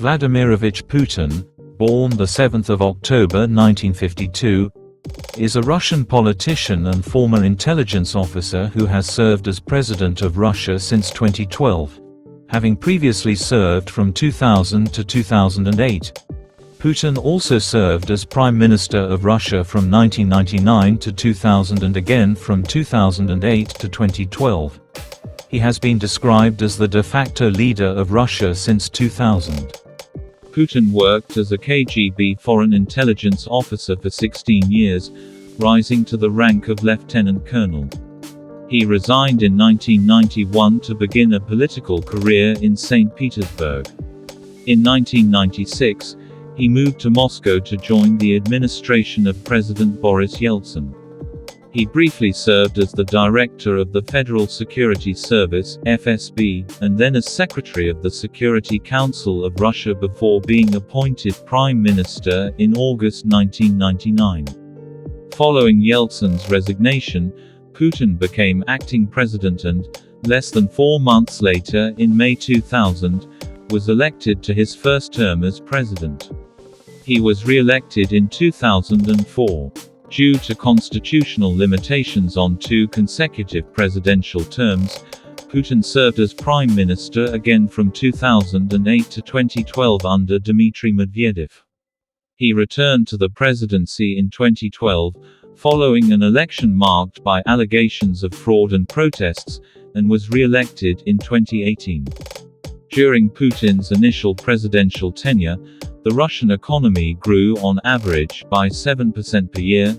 Vladimirovich Putin, born the 7th of October 1952, is a Russian politician and former intelligence officer who has served as President of Russia since 2012, having previously served from 2000 to 2008. Putin also served as Prime Minister of Russia from 1999 to 2000 and again from 2008 to 2012. He has been described as the de facto leader of Russia since 2000. Putin worked as a KGB foreign intelligence officer for 16 years, rising to the rank of lieutenant colonel. He resigned in 1991 to begin a political career in St. Petersburg. In 1996, he moved to Moscow to join the administration of President Boris Yeltsin. He briefly served as the director of the Federal Security Service (FSB), and then as Secretary of the Security Council of Russia before being appointed Prime Minister in August 1999. Following Yeltsin's resignation, Putin became acting president and, less than 4 months later in May 2000, was elected to his first term as president. He was re-elected in 2004. Due to constitutional limitations on 2 consecutive presidential terms, Putin served as prime minister again from 2008 to 2012 under Dmitry Medvedev. He returned to the presidency in 2012, following an election marked by allegations of fraud and protests, and was re-elected in 2018. During Putin's initial presidential tenure, the Russian economy grew on average by 7% per year,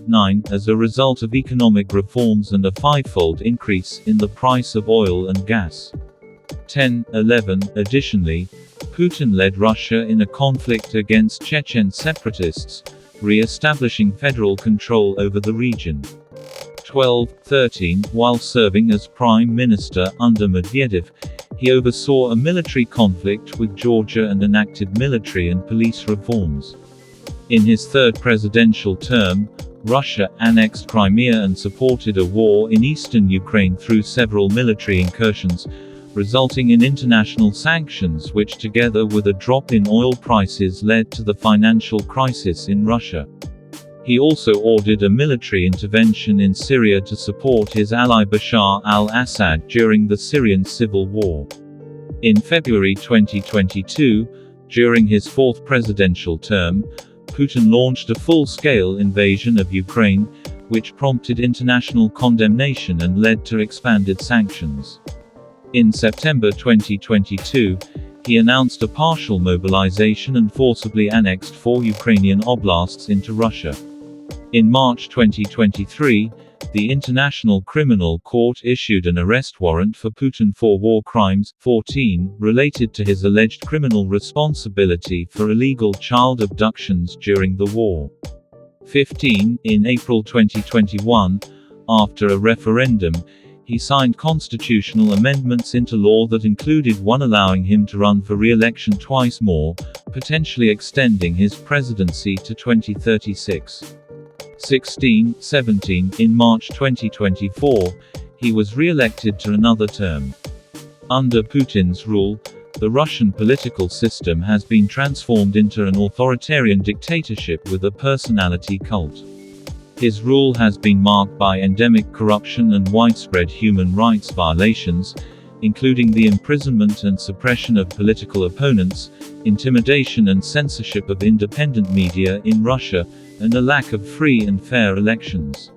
as a result of economic reforms and a 5-fold increase in the price of oil and gas. 11. Additionally, Putin led Russia in a conflict against Chechen separatists, re-establishing federal control over the region. 13. While serving as prime minister under Medvedev, he oversaw a military conflict with Georgia and enacted military and police reforms. In his third presidential term, Russia annexed Crimea and supported a war in eastern Ukraine through several military incursions, resulting in international sanctions which together with a drop in oil prices led to the financial crisis in Russia. He also ordered a military intervention in Syria to support his ally Bashar al-Assad during the Syrian civil war. In February 2022, during his fourth presidential term, Putin launched a full-scale invasion of Ukraine, which prompted international condemnation and led to expanded sanctions. In September 2022, he announced a partial mobilization and forcibly annexed 4 Ukrainian oblasts into Russia. In March 2023, the International Criminal Court issued an arrest warrant for Putin for war crimes, 14, related to his alleged criminal responsibility for illegal child abductions during the war. 15. In April 2021, after a referendum, he signed constitutional amendments into law that included one allowing him to run for re-election twice more, potentially extending his presidency to 2036. 17. In March 2024, he was re-elected to another term. Under Putin's rule, the Russian political system has been transformed into an authoritarian dictatorship with a personality cult. His rule has been marked by endemic corruption and widespread human rights violations, including the imprisonment and suppression of political opponents, intimidation and censorship of independent media in Russia, and a lack of free and fair elections.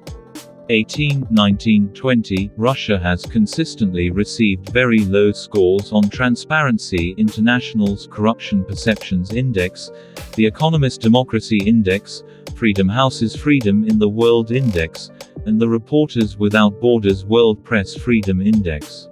18, 19, 20. Russia has consistently received very low scores on Transparency International's Corruption Perceptions Index, The Economist Democracy Index, Freedom House's Freedom in the World Index, and the Reporters Without Borders World Press Freedom Index.